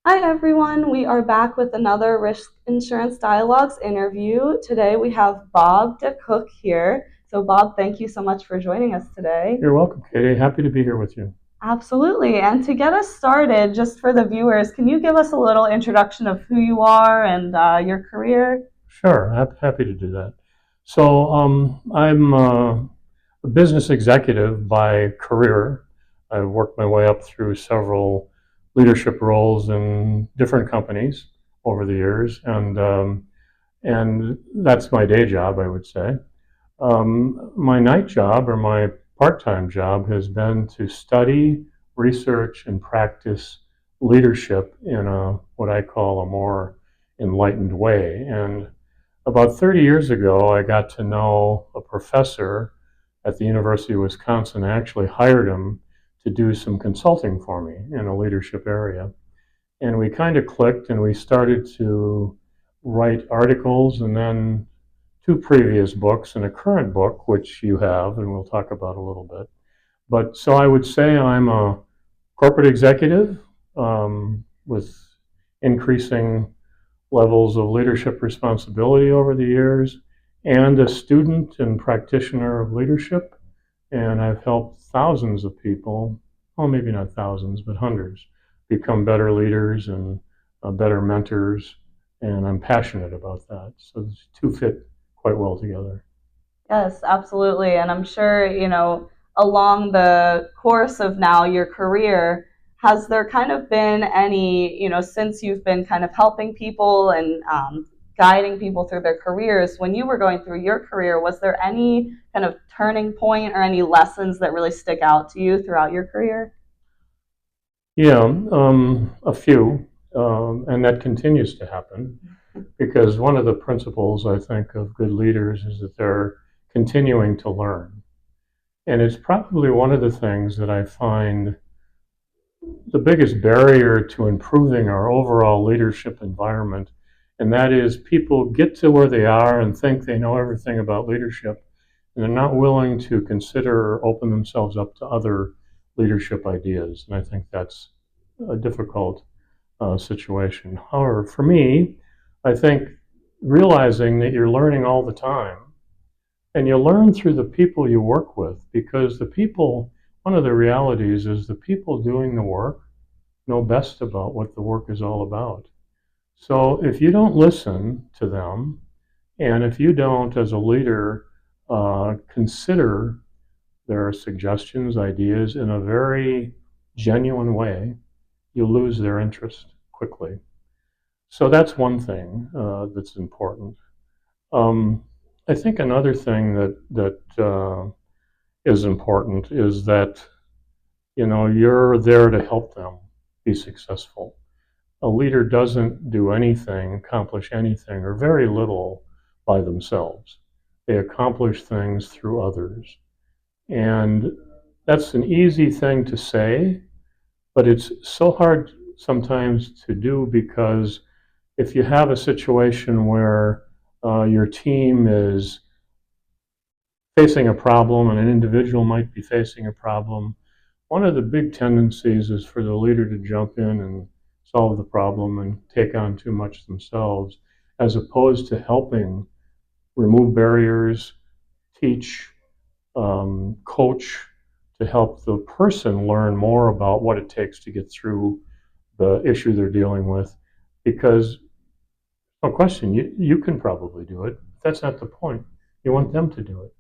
Hi everyone, we are back with another Risk Insurance Dialogues interview. Today we have Bob DeKoch here. So Bob, thank you so much for joining us today. You're welcome, Katie. Happy to be here with you. Absolutely. And to get us started, just for the viewers, can you give us a little introduction of who you are and your career? Sure, happy to do that. I'm a business executive by career. I've worked my way up through several leadership roles in different companies over the years, and that's my day job, I would say. My night job or my part-time job has been to study, research, and practice leadership in what I call a more enlightened way. And about 30 years ago, I got to know a professor at the University of Wisconsin. I actually hired him to do some consulting for me in a leadership area. And we kind of clicked and we started to write articles and then two previous books and a current book, which you have, and we'll talk about a little bit. But so I would say I'm a corporate executive with increasing levels of leadership responsibility over the years, and a student and practitioner of leadership. And I've helped thousands of people, well, maybe not thousands, but hundreds, become better leaders and better mentors. And I'm passionate about that. So the two fit quite well together. Yes, absolutely. And I'm sure, along the course of now your career, has there kind of been any, since you've been kind of helping people and guiding people through their careers, when you were going through your career, was there any kind of turning point or any lessons that really stick out to you throughout your career? Yeah, a few, and that continues to happen because one of the principles I think of good leaders is that they're continuing to learn. And it's probably one of the things that I find the biggest barrier to improving our overall leadership environment. And that is people get to where they are and think they know everything about leadership, and they're not willing to consider or open themselves up to other leadership ideas. And I think that's a difficult situation. However, for me, I think realizing that you're learning all the time and you learn through the people you work with, because the people, one of the realities is the people doing the work know best about what the work is all about. So if you don't listen to them, and if you don't, as a leader, consider their suggestions, ideas in a very genuine way, you lose their interest quickly. So that's one thing that's important. Um, I think another thing that is important is that you're there to help them be successful. A leader doesn't do anything, accomplish anything, or very little by themselves. They accomplish things through others, and that's an easy thing to say, but it's so hard sometimes to do because if you have a situation where your team is facing a problem and an individual might be facing a problem, one of the big tendencies is for the leader to jump in and solve the problem and take on too much themselves, as opposed to helping remove barriers, teach, coach, to help the person learn more about what it takes to get through the issue they're dealing with. Because, no question, you can probably do it. But that's not the point. You want them to do it.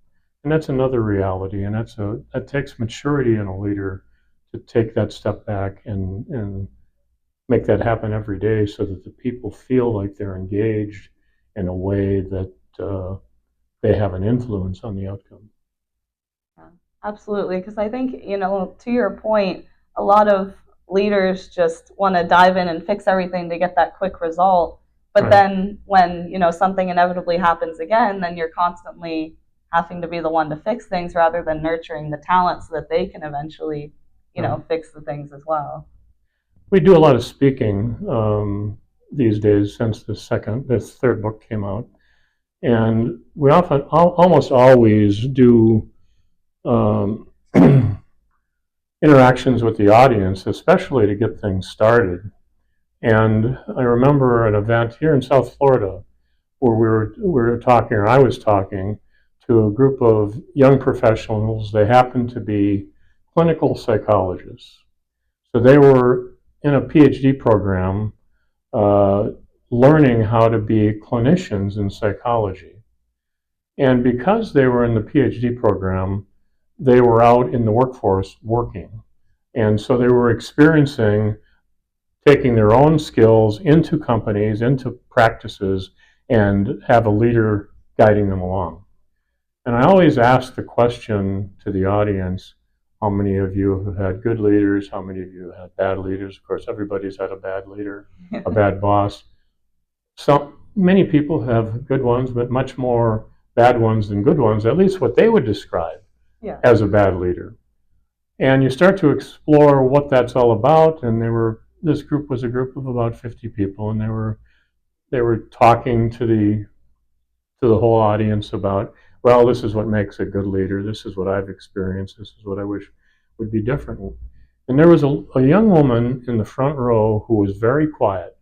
And that's another reality. And that takes maturity in a leader to take that step back and make that happen every day so that the people feel like they're engaged in a way that they have an influence on the outcome. Yeah, absolutely. Because I think, to your point, a lot of leaders just want to dive in and fix everything to get that quick result. But Right. then when, something inevitably happens again, then you're constantly having to be the one to fix things rather than nurturing the talent so that they can eventually, Right. fix the things as well. We do a lot of speaking these days since this third book came out, and we almost always do um, interactions with the audience, especially to get things started. And I remember an event here in South Florida where we were talking, or I was talking to a group of young professionals. They happened to be clinical psychologists. So they were in a PhD program uh, learning how to be clinicians in psychology. And because they were in the PhD program, they were out in the workforce working. And so they were experiencing taking their own skills into companies, into practices, and have a leader guiding them along. And I always ask the question to the audience, how many of you have had good leaders? How many of you have had bad leaders? Of course, everybody's had a bad leader, a bad boss. Many people have good ones, but much more bad ones than good ones, at least what they would describe Yeah. as a bad leader. And you start to explore what that's all about. And this group was a group of about 50 people, and they were talking to the whole audience about, well, this is what makes a good leader. This is what I've experienced. This is what I wish would be different. And there was a young woman in the front row who was very quiet.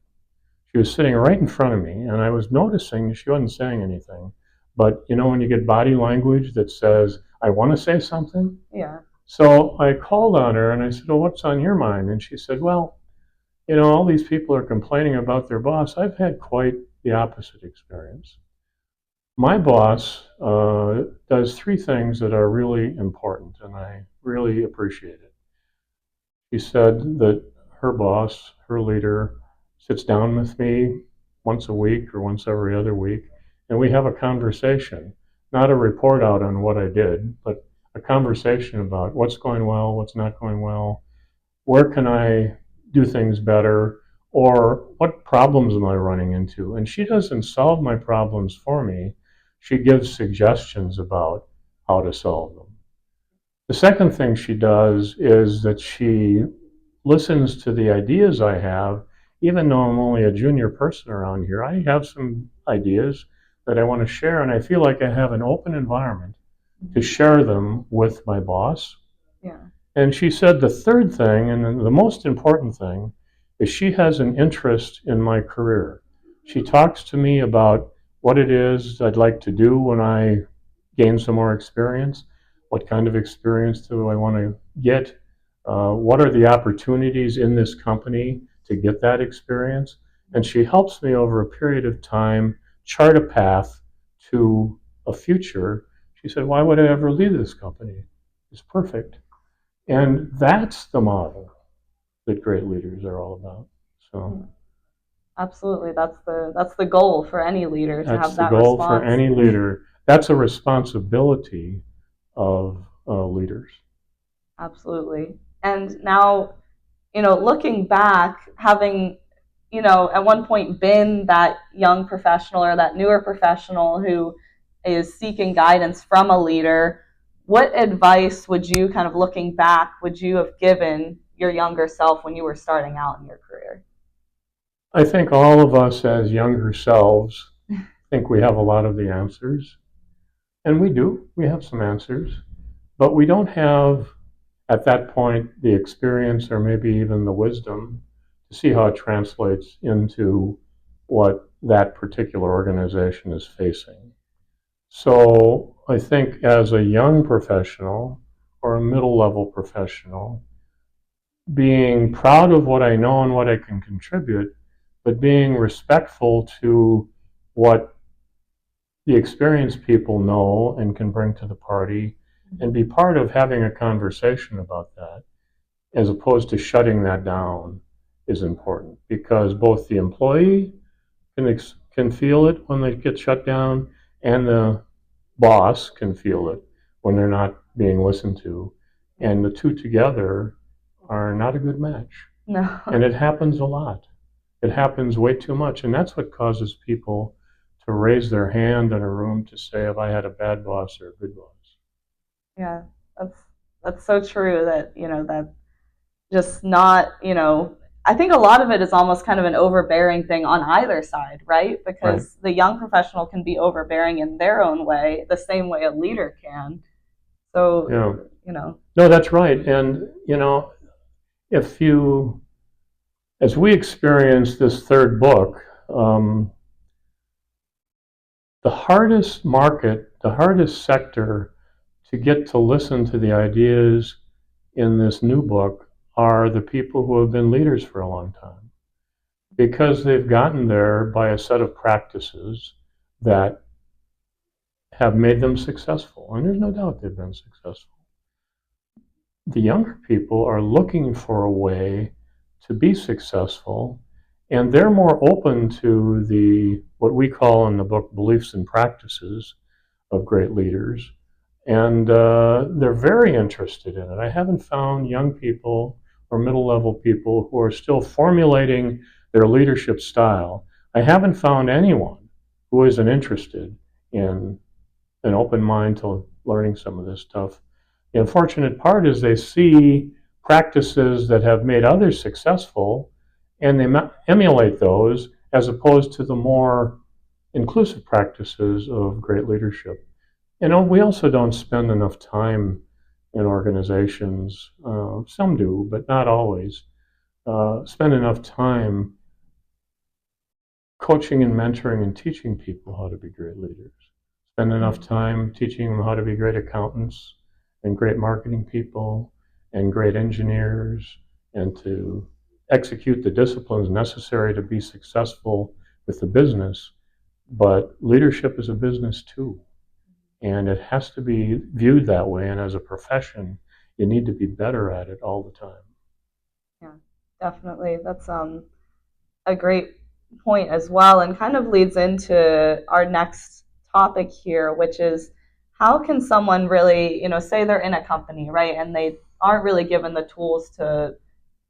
She was sitting right in front of me, and I was noticing she wasn't saying anything. But you know, when you get body language that says, I want to say something? Yeah. So I called on her and I said, well, what's on your mind? And she said, well, all these people are complaining about their boss. I've had quite the opposite experience. My boss does three things that are really important, and I really appreciate it. She said that her boss, her leader, sits down with me once a week or once every other week, and we have a conversation, not a report out on what I did, but a conversation about what's going well, what's not going well, where can I do things better, or what problems am I running into? And she doesn't solve my problems for me. She gives suggestions about how to solve them. The second thing she does is that she listens to the ideas I have. Even though I'm only a junior person around here, I have some ideas that I want to share, and I feel like I have an open environment to share them with my boss. Yeah. And she said the third thing, and the most important thing, is she has an interest in my career. She talks to me about what it is I'd like to do when I gain some more experience. What kind of experience do I want to get? What are the opportunities in this company to get that experience? And she helps me over a period of time chart a path to a future. She said, why would I ever leave this company? It's perfect. And that's the model that great leaders are all about. So absolutely, that's the goal for any leader, to that's have the that goal for response. any leader. That's a responsibility of leaders. Absolutely. And now, looking back, having, at one point been that young professional or that newer professional who is seeking guidance from a leader, what advice would you, kind of looking back, would you have given your younger self when you were starting out in your career? I think all of us as younger selves think we have a lot of the answers. And we do. We have some answers. But we don't have, at that point, the experience or maybe even the wisdom to see how it translates into what that particular organization is facing. So I think as a young professional or a middle level professional, being proud of what I know and what I can contribute, but being respectful to what the experienced people know and can bring to the party, and be part of having a conversation about that as opposed to shutting that down is important, because both the employee can feel it when they get shut down, and the boss can feel it when they're not being listened to, and the two together are not a good match. No. And it happens a lot. It happens way too much, and that's what causes people to raise their hand in a room to say, have I had a bad boss or a good boss? Yeah, that's so true, that, that just not, I think a lot of it is almost kind of an overbearing thing on either side, right? Right. Because the young professional can be overbearing in their own way, the same way a leader can. So, Yeah. No, that's right. And, if you as we experience this third book, um, the hardest market, the hardest sector to get to listen to the ideas in this new book are the people who have been leaders for a long time, because they've gotten there by a set of practices that have made them successful. And there's no doubt they've been successful. The younger people are looking for a way to be successful, and they're more open to the what we call in the book beliefs and practices of great leaders, and they're very interested in it. I haven't found young people or middle-level people who are still formulating their leadership style. I haven't found anyone who isn't interested in an open mind to learning some of this stuff. The unfortunate part is they see practices that have made others successful, and they emulate those as opposed to the more inclusive practices of great leadership. We also don't spend enough time in organizations, some do, but not always, spend enough time coaching and mentoring and teaching people how to be great leaders. Spend enough time teaching them how to be great accountants and great marketing people and great engineers, and to execute the disciplines necessary to be successful with the business. But leadership is a business too. And it has to be viewed that way. And as a profession, you need to be better at it all the time. Yeah, definitely. That's a great point as well, and kind of leads into our next topic here, which is how can someone really, say they're in a company, right, and they aren't really given the tools to,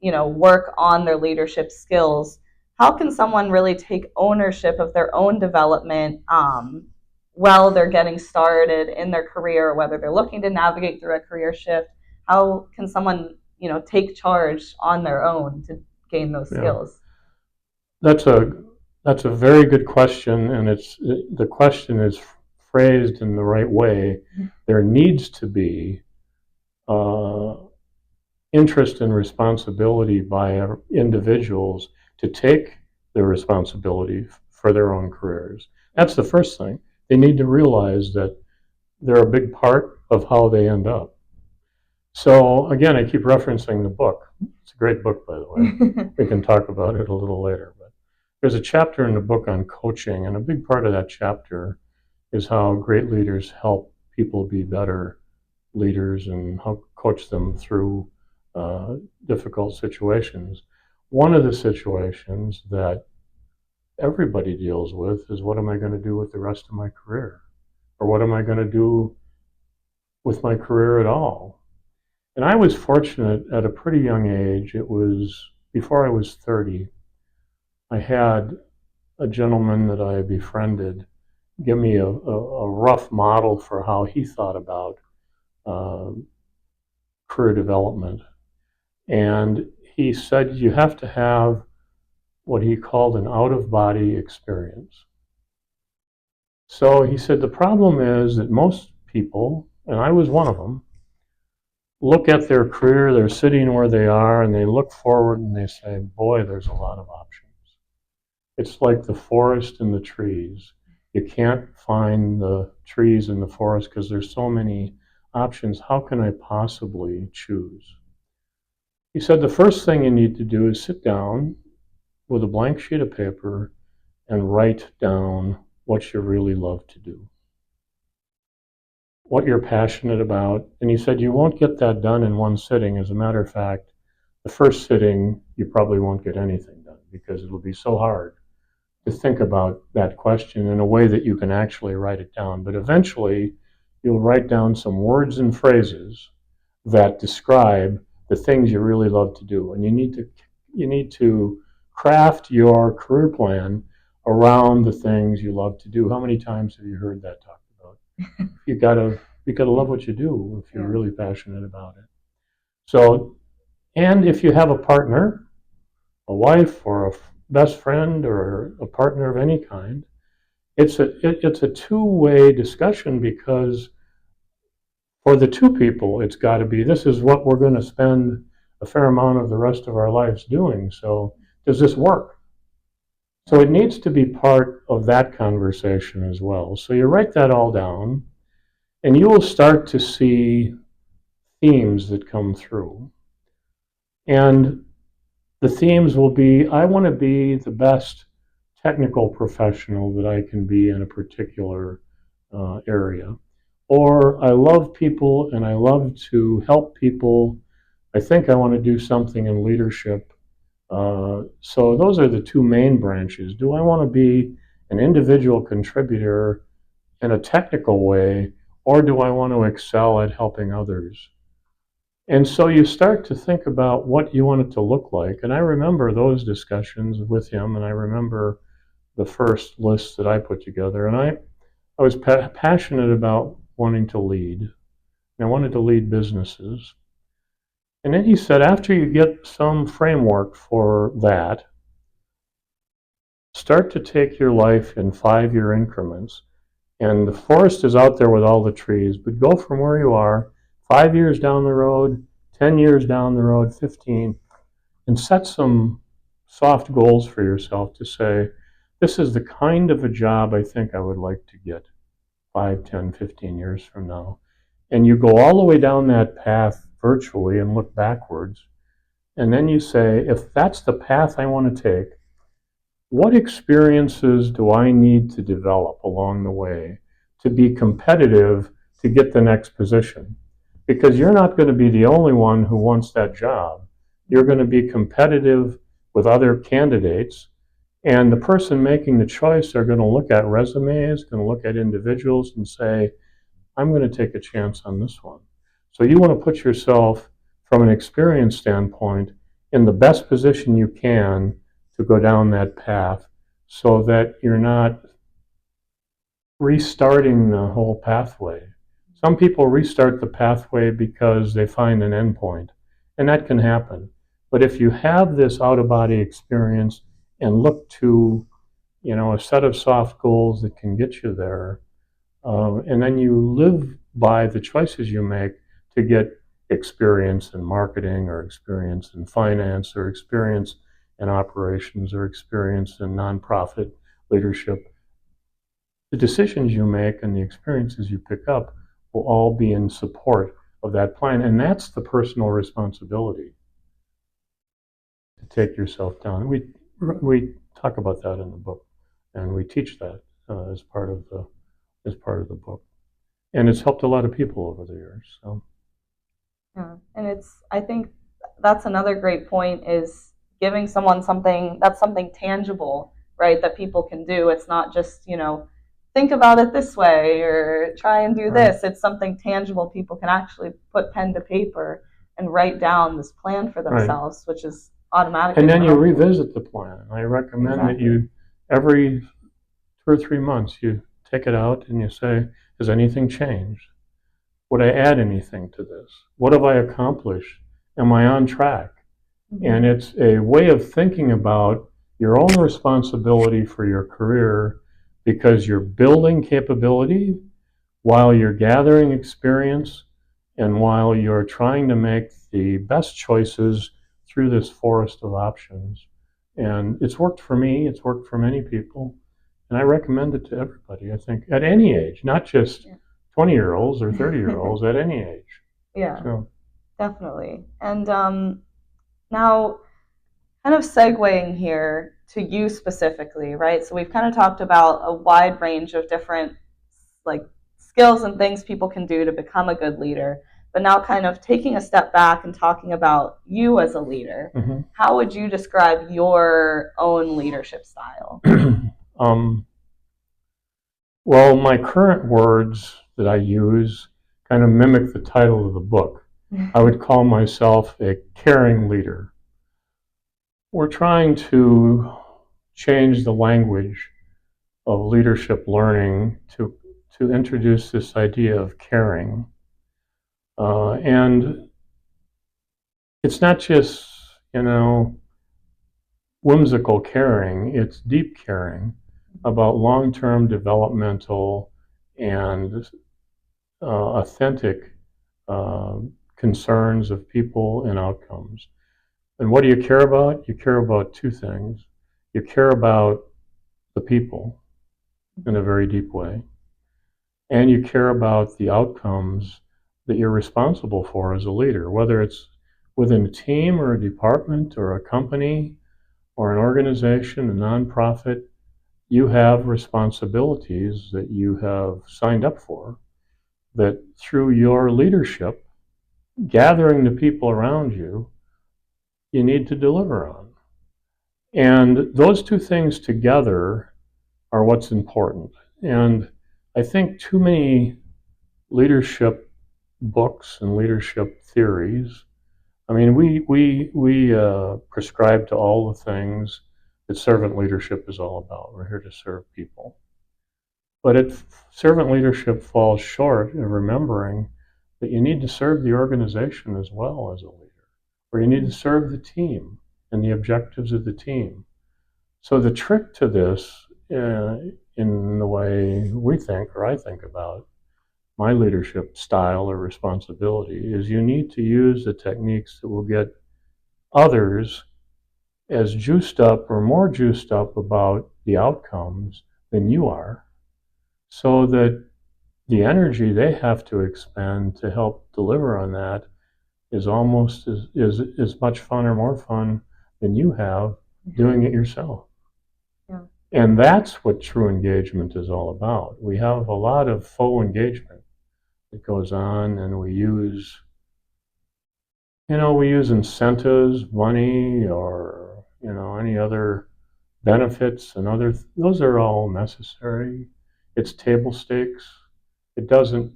work on their leadership skills. How can someone really take ownership of their own development while they're getting started in their career, whether they're looking to navigate through a career shift? How can someone, take charge on their own to gain those skills? That's a that's a very good question, and the question is phrased in the right way. There needs to be uh, interest and responsibility by individuals to take the responsibility for their own careers. That's the first thing. They need to realize that they're a big part of how they end up. So again, I keep referencing the book. It's a great book, by the way. We can talk about it a little later. But there's a chapter in the book on coaching, and a big part of that chapter is how great leaders help people be better leaders and how coach them through difficult situations. One of the situations that everybody deals with is, what am I going to do with the rest of my career? Or what am I going to do with my career at all? And I was fortunate at a pretty young age. It was before I was 30. I had a gentleman that I befriended give me a rough model for how he thought about uh, career development. And he said you have to have what he called an out-of-body experience. So he said the problem is that most people, and I was one of them, look at their career, they're sitting where they are, and they look forward and they say, boy, there's a lot of options. It's like the forest and the trees. You can't find the trees in the forest because there's so many options. How can I possibly choose? He said the first thing you need to do is sit down with a blank sheet of paper and write down what you really love to do, what you're passionate about. And he said you won't get that done in one sitting. As a matter of fact, the first sitting, you probably won't get anything done because it'll be so hard to think about that question in a way that you can actually write it down. But eventually, you'll write down some words and phrases that describe the things you really love to do. And you need to craft your career plan around the things you love to do. How many times have you heard that talked about? you gotta love what you do if you're really passionate about it. So, and if you have a partner, a wife or a best friend or a partner of any kind, it's a two-way discussion, because for the two people, it's got to be, this is what we're going to spend a fair amount of the rest of our lives doing. So does this work? So it needs to be part of that conversation as well. So you write that all down, and you will start to see themes that come through. And the themes will be, I want to be the best technical professional that I can be in a particular area. Or I love people and I love to help people. I think I want to do something in leadership. So those are the two main branches. Do I want to be an individual contributor in a technical way, or do I want to excel at helping others? And so you start to think about what you want it to look like. And I remember those discussions with him, and I remember the first list that I put together. And I was passionate about wanting to lead. I wanted to lead businesses. And then he said, after you get some framework for that, start to take your life in 5-year increments. And the forest is out there with all the trees, but go from where you are 5 years down the road, 10 years down the road, 15, and set some soft goals for yourself to say, this is the kind of a job I think I would like to get 5, 10, 15 years from now. And you go all the way down that path virtually and look backwards. And then you say, if that's the path I want to take, what experiences do I need to develop along the way to be competitive to get the next position? Because you're not going to be the only one who wants that job. You're going to be competitive with other candidates, and the person making the choice are going to look at resumes, going to look at individuals and say, I'm going to take a chance on this one. So you want to put yourself, from an experience standpoint, in the best position you can to go down that path so that you're not restarting the whole pathway. Some people restart the pathway because they find an endpoint, and that can happen. But if you have this out-of-body experience and look to, a set of soft goals that can get you there, and then you live by the choices you make to get experience in marketing or experience in finance or experience in operations or experience in nonprofit leadership, the decisions you make and the experiences you pick up will all be in support of that plan. And that's the personal responsibility to take yourself down. We talk about that in the book, and we teach that as part of the book. And it's helped a lot of people over the years. So. Yeah, and I think that's another great point is giving someone something tangible, right, that people can do. It's not just, think about it this way or try and do this. It's something tangible people can actually put pen to paper and write down this plan for themselves, which is automatically. And then you revisit the plan. I recommend that you, every 2 or 3 months, you take it out and you say, has anything changed? Would I add anything to this? What have I accomplished? Am I on track? Mm-hmm. And it's a way of thinking about your own responsibility for your career, because you're building capability while you're gathering experience and while you're trying to make the best choices through this forest of options. And it's worked for me, it's worked for many people, and I recommend it to everybody, I think, at any age, not just 20-year-olds or 30-year-olds, at any age. Yeah, so. Definitely. And now, kind of segueing here to you specifically, right? So we've kind of talked about a wide range of different skills and things people can do to become a good leader. But now kind of taking a step back and talking about you as a leader, mm-hmm. How would you describe your own leadership style? Well, my current words that I use kind of mimic the title of the book. I would call myself a caring leader. We're trying to change the language of leadership learning to introduce this idea of caring. And it's not just, whimsical caring, it's deep caring about long-term developmental and authentic concerns of people and outcomes. And what do you care about? You care about two things. You care about the people in a very deep way, and you care about the outcomes that you're responsible for as a leader, whether it's within a team or a department or a company or an organization, a nonprofit. You have responsibilities that you have signed up for that through your leadership, gathering the people around you, you need to deliver on. And those two things together are what's important. And I think too many leadership books and leadership theories. I mean, we prescribe to all the things that servant leadership is all about. We're here to serve people. But servant leadership falls short of remembering that you need to serve the organization as well as a leader, or you need to serve the team and the objectives of the team. So the trick to this, in the way we think, or I think about my leadership style or responsibility, is you need to use the techniques that will get others as juiced up or more juiced up about the outcomes than you are, so that the energy they have to expend to help deliver on that is almost as much fun or more fun than you have doing it yourself. Yeah. And that's what true engagement is all about. We have a lot of faux engagement that goes on, and we use incentives, money, or any other benefits and those are all necessary. It's table stakes. It doesn't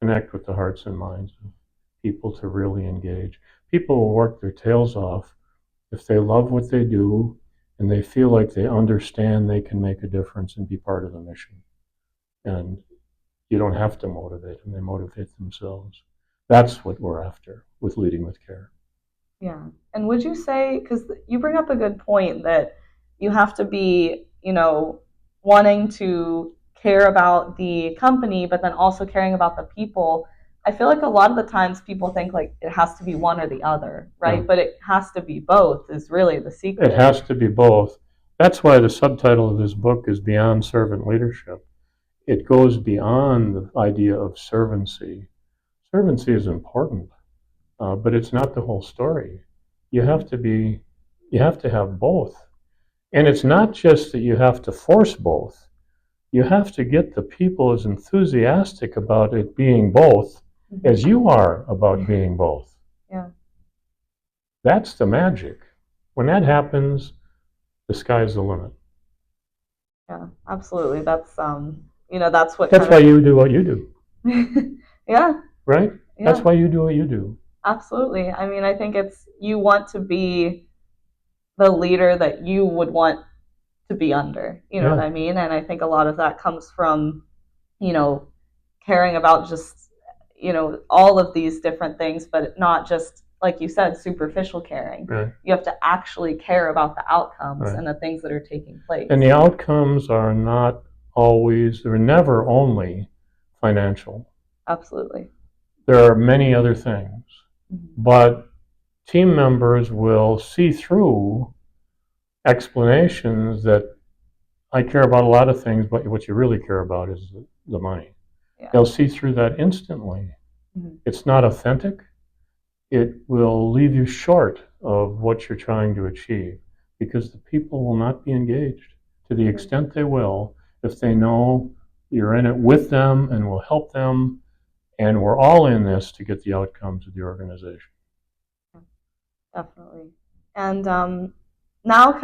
connect with the hearts and minds of people to really engage. People will work their tails off if they love what they do and they feel like they understand they can make a difference and be part of the mission. And you don't have to motivate them, they motivate themselves. That's what we're after with Leading with Care. Yeah. And would you say, because you bring up a good point, that you have to be, wanting to care about the company, but then also caring about the people. I feel like a lot of the times people think like it has to be one or the other, right? Yeah. But it has to be both, is really the secret. It has to be both. That's why the subtitle of this book is Beyond Servant Leadership. It goes beyond the idea of servancy. Servancy is important, but it's not the whole story. You have to have both. And it's not just that you have to force both. You have to get the people as enthusiastic about it being both as you are about being both. Yeah. That's the magic. When that happens, the sky's the limit. Yeah, absolutely. That's what That's why you do what you do. Yeah. Right? Yeah. That's why you do what you do. Absolutely. I mean, I think you want to be the leader that you would want to be under. You know what I mean? And I think a lot of that comes from, caring about just, all of these different things, but not just, like you said, superficial caring. Right. You have to actually care about the outcomes Right. and the things that are taking place. And the outcomes are not always, they're never only financial. Absolutely. There are many other things. Mm-hmm. But team members will see through explanations that I care about a lot of things, but what you really care about is the money. Yeah. They'll see through that instantly. Mm-hmm. It's not authentic. It will leave you short of what you're trying to achieve because the people will not be engaged to the extent they will if they know you're in it with them and will help them, and we're all in this to get the outcomes of the organization. Definitely. And now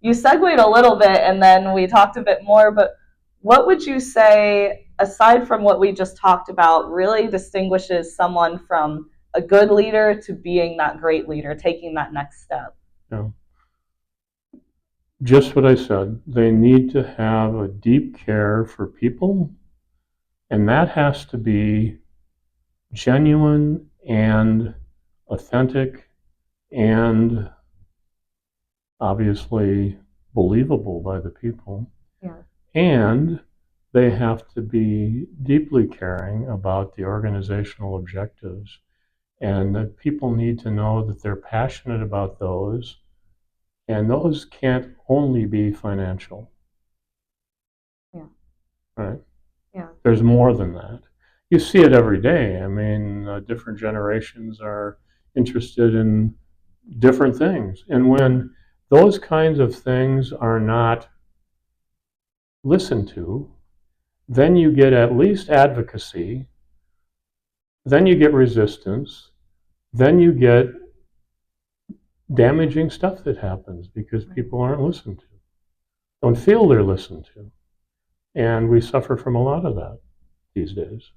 you segued a little bit and then we talked a bit more, but what would you say, aside from what we just talked about, really distinguishes someone from a good leader to being that great leader, taking that next step? Yeah. Just what I said. They need to have a deep care for people, and that has to be genuine and authentic and obviously believable by the people. Yeah. And they have to be deeply caring about the organizational objectives And that people need to know that they're passionate about those, and those can't only be financial, Yeah. right? Yeah. There's more than that. You see it every day. I mean, different generations are interested in different things. And when those kinds of things are not listened to, then you get at least advocacy, then you get resistance, then you get damaging stuff that happens because people aren't listened to, don't feel they're listened to. And we suffer from a lot of that these days.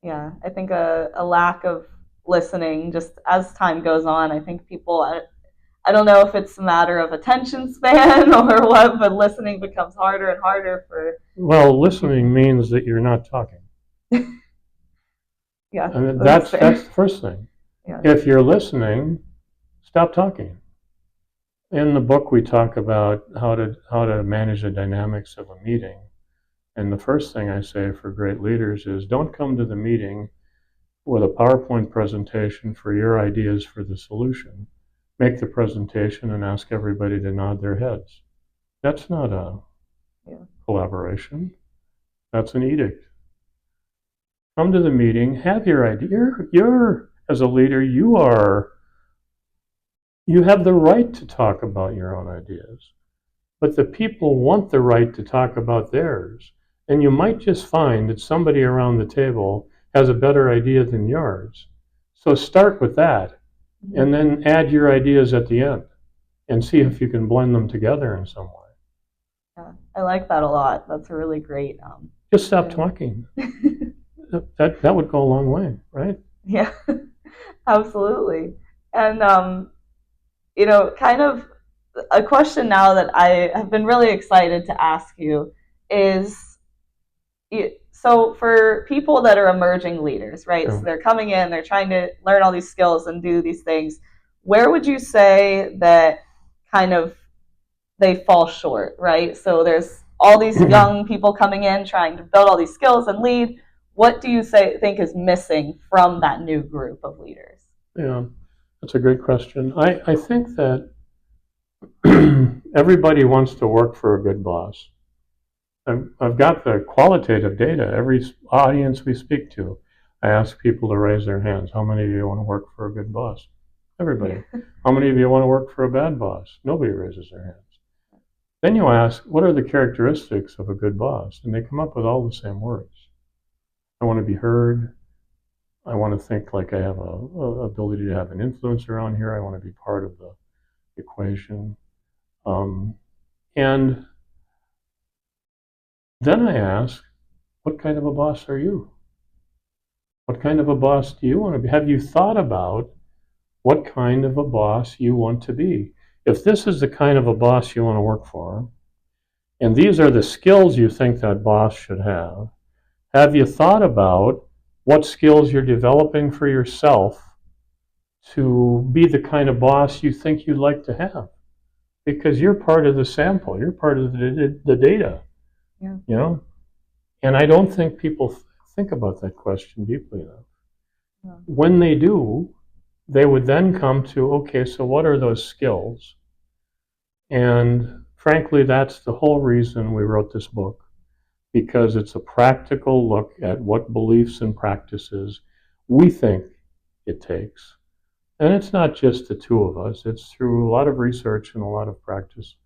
Yeah, I think a lack of listening just as time goes on. I think people, I don't know if it's a matter of attention span or what, but listening becomes harder and harder Well, for people. listening means that you're not talking. Yeah, I mean, that's that's fair. the first thing. Yeah. If you're listening, stop talking. In the book, we talk about how to manage the dynamics of a meeting. And the first thing I say for great leaders is don't come to the meeting with a PowerPoint presentation for your ideas for the solution. Make the presentation and ask everybody to nod their heads. That's not a Yeah. collaboration. That's an edict. Come to the meeting, have your idea. You're as a leader, you have the right to talk about your own ideas. But the people want the right to talk about theirs. And you might just find that somebody around the table has a better idea than yours. So start with that and then add your ideas at the end and see if you can blend them together in some way. Yeah, I like that a lot. That's a really great. Just stop Yeah. talking. That would go a long way, right? Yeah, absolutely. And kind of a question now that I have been really excited to ask you is, so for people that are emerging leaders, right? So Sure. they're coming in, they're trying to learn all these skills and do these things. Where would you say that kind of they fall short, right? So there's all these young people coming in trying to build all these skills and lead. What do you think is missing from that new group of leaders? Yeah, that's a great question. I think that everybody wants to work for a good boss. I've got the qualitative data. Every audience we speak to, I ask people to raise their hands. How many of you want to work for a good boss? Yeah. Everybody. How many of you want to work for a bad boss? Nobody raises their hands. Then you ask, what are the characteristics of a good boss? And they come up with all the same words. I want to be heard. I want to think like I have a ability to have an influence around here. I want to be part of the equation. Um, and then I ask, what kind of a boss are you? What kind of a boss do you want to be? Have you thought about what kind of a boss you want to be? If this is the kind of a boss you want to work for, and these are the skills you think that boss should have you thought about what skills you're developing for yourself to be the kind of boss you think you'd like to have? Because you're part of the sample, you're part of the data, Yeah. you know? And I don't think people think about that question deeply enough. Yeah. When they do, they would then come to, okay, so what are those skills? And frankly, that's the whole reason we wrote this book, because it's a practical look at what beliefs and practices we think it takes. And it's not just the two of us, it's through a lot of research and a lot of practice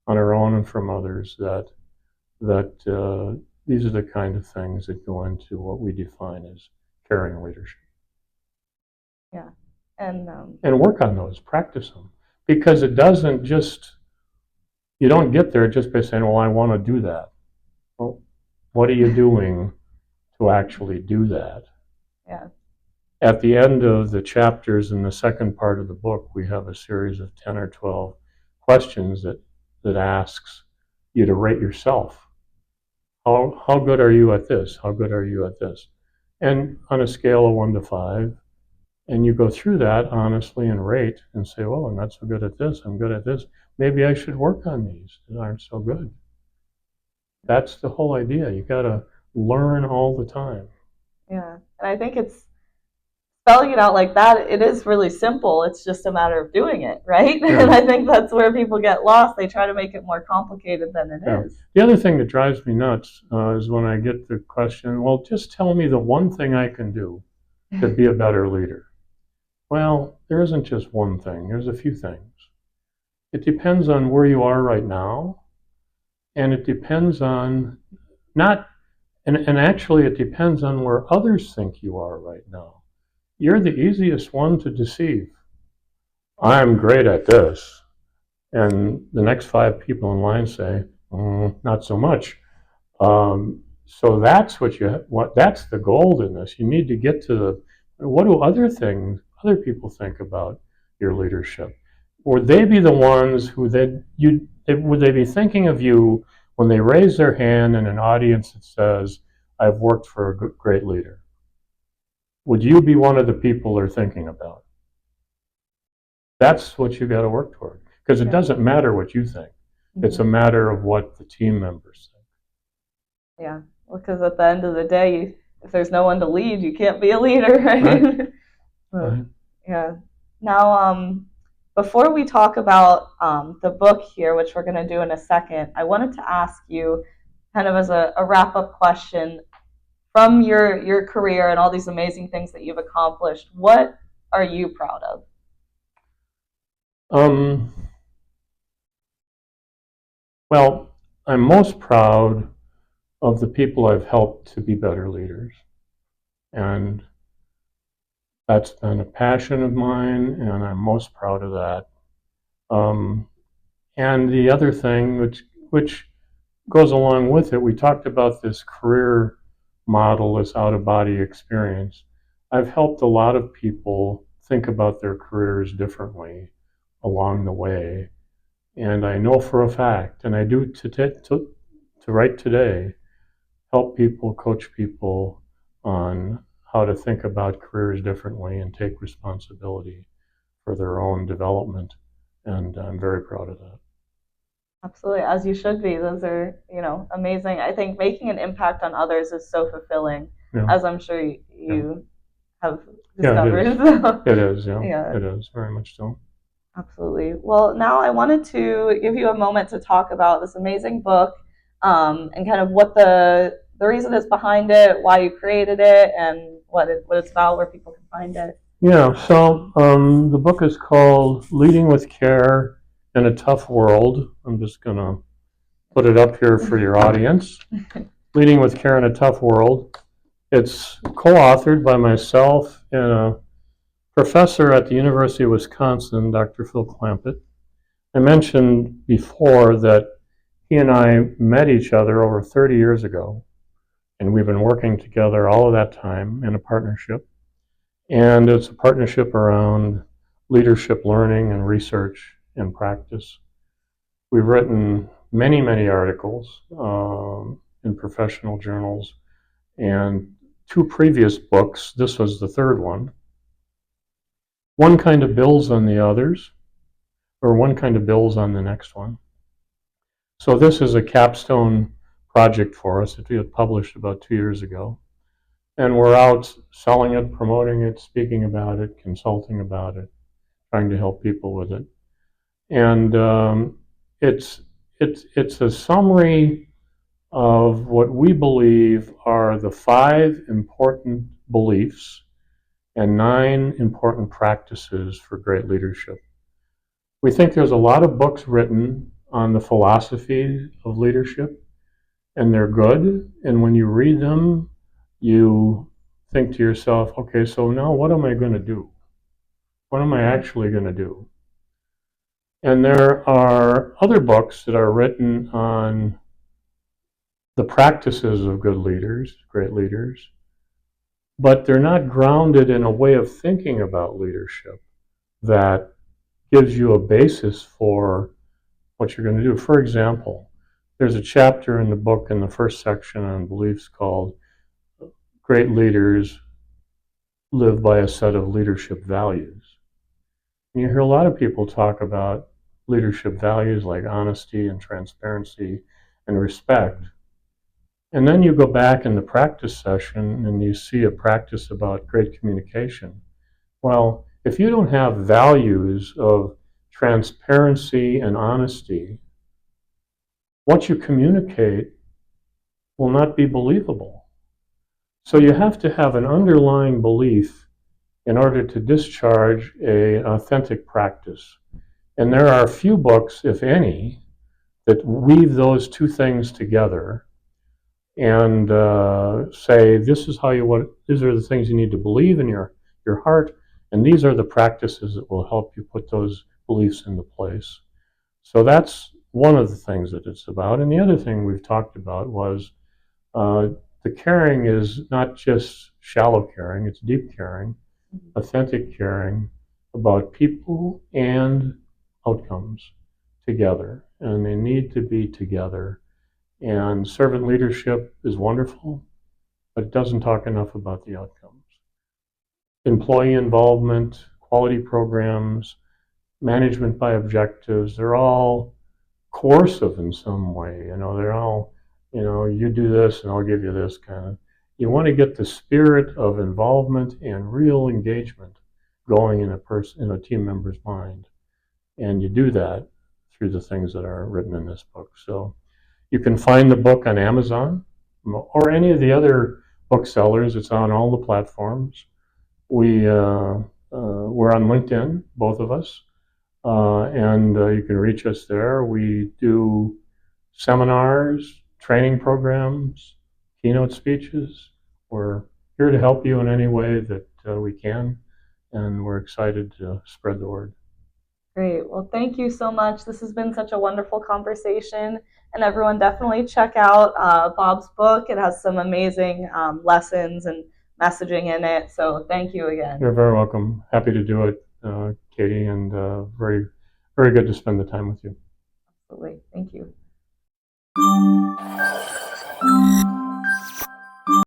on our own and from others that these are the kind of things that go into what we define as caring leadership. Yeah. And And work on those, practice them. Because it doesn't just, you don't get there just by saying, well, I want to do that. Well, what are you doing to actually do that? yeah. At the end of the chapters in the second part of the book, we have a series of 10 or 12 questions that asks you to rate yourself. How good are you at this? How good are you at this? And on a scale of 1 to 5, and you go through that honestly and rate and say, well, I'm not so good at this, I'm good at this. Maybe I should work on these that aren't so good. That's the whole idea. You got to learn all the time. Yeah. And I think it's spelling it out like that, it is really simple. It's just a matter of doing it, right? Yeah. And I think that's where people get lost. They try to make it more complicated than it Yeah. is. The other thing that drives me nuts is when I get the question, well, just tell me the one thing I can do to be a better leader. Well, there isn't just one thing, there's a few things. It depends on where you are right now, and it depends on not, and actually, it depends on where others think you are right now. You're the easiest one to deceive. I'm great at this. And the next five people in line say, not so much. So that's that's the gold in this. You need to get to the, what do other people think about your leadership? Would they be the ones who would they be thinking of you when they raise their hand in an audience that says, I've worked for a great leader? Would you be one of the people they're thinking about? That's what you got to work toward. Because it doesn't matter what you think. It's a matter of what the team members think. Yeah, well, because at the end of the day, if there's no one to lead, you can't be a leader, right? Right. Yeah. Now, before we talk about the book here, which we're going to do in a second, I wanted to ask you, kind of as a wrap up question, from your career and all these amazing things that you've accomplished, what are you proud of? Um, well, I'm most proud of the people I've helped to be better leaders. And that's been a passion of mine, and I'm most proud of that. Um, and the other thing, which goes along with it, we talked about this career model, this out of body experience. I've helped a lot of people think about their careers differently along the way. And I know for a fact, and I do to right today, help people, coach people on how to think about careers differently and take responsibility for their own development. And I'm very proud of that. Absolutely, as you should be. Those are, amazing. I think making an impact on others is so fulfilling, Yeah. as I'm sure you Yeah. have Yeah, discovered. it is. So, It is, yeah. yeah, It is, very much so. absolutely. Well, now I wanted to give you a moment to talk about this amazing book, and kind of what the reason is behind it, why you created it, and what it's about, where people can find it. Yeah, so the book is called Leading with Care in a Tough World. I'm just going to put it up here for your audience. Leading with Care in a Tough World. It's co-authored by myself and a professor at the University of Wisconsin, Dr. Phil Clampett. I mentioned before that he and I met each other over 30 years ago, and we've been working together all of that time in a partnership. And it's a partnership around leadership learning and research and practice. We've written many, many articles in professional journals, and two previous books. This was the third one. One kind of builds on the others, or one kind of builds on the next one. So this is a capstone project for us that we had published about 2 years ago. And we're out selling it, promoting it, speaking about it, consulting about it, trying to help people with it. And it's a summary of what we believe are the 5 important beliefs and 9 important practices for great leadership. We think there's a lot of books written on the philosophy of leadership, and they're good. And when you read them, you think to yourself, okay, so now what am I going to do? What am I actually going to do? And there are other books that are written on the practices of good leaders, great leaders, but they're not grounded in a way of thinking about leadership that gives you a basis for what you're going to do. For example, there's a chapter in the book in the first section on beliefs called Great Leaders Live by a Set of Leadership Values. And you hear a lot of people talk about leadership values like honesty and transparency and respect. And then you go back in the practice session and you see a practice about great communication. Well, if you don't have values of transparency and honesty, what you communicate will not be believable. So you have to have an underlying belief in order to discharge an authentic practice. And there are few books, if any, that weave those two things together and say, this is how you want, these are the things you need to believe in your heart, and these are the practices that will help you put those beliefs into place. So that's one of the things that it's about. And the other thing we've talked about was uh, the caring is not just shallow caring, it's deep caring, authentic caring about people and outcomes together. And they need to be together. And servant leadership is wonderful, but it doesn't talk enough about the outcomes. Employee involvement, quality programs, management by objectives, they're all coercive in some way. They're all, you do this and I'll give you this kind of. You want to get the spirit of involvement and real engagement going in a team member's mind. And you do that through the things that are written in this book. So you can find the book on Amazon or any of the other booksellers. It's on all the platforms. We're on LinkedIn, both of us, and you can reach us there. We do seminars, training programs, keynote speeches. We're here to help you in any way that we can, and we're excited to spread the word. Great. Well, thank you so much. This has been such a wonderful conversation. And everyone, definitely check out Bob's book. It has some amazing lessons and messaging in it. So thank you again. You're very welcome. Happy to do it, Katie, and very, very good to spend the time with you. Absolutely. Thank you.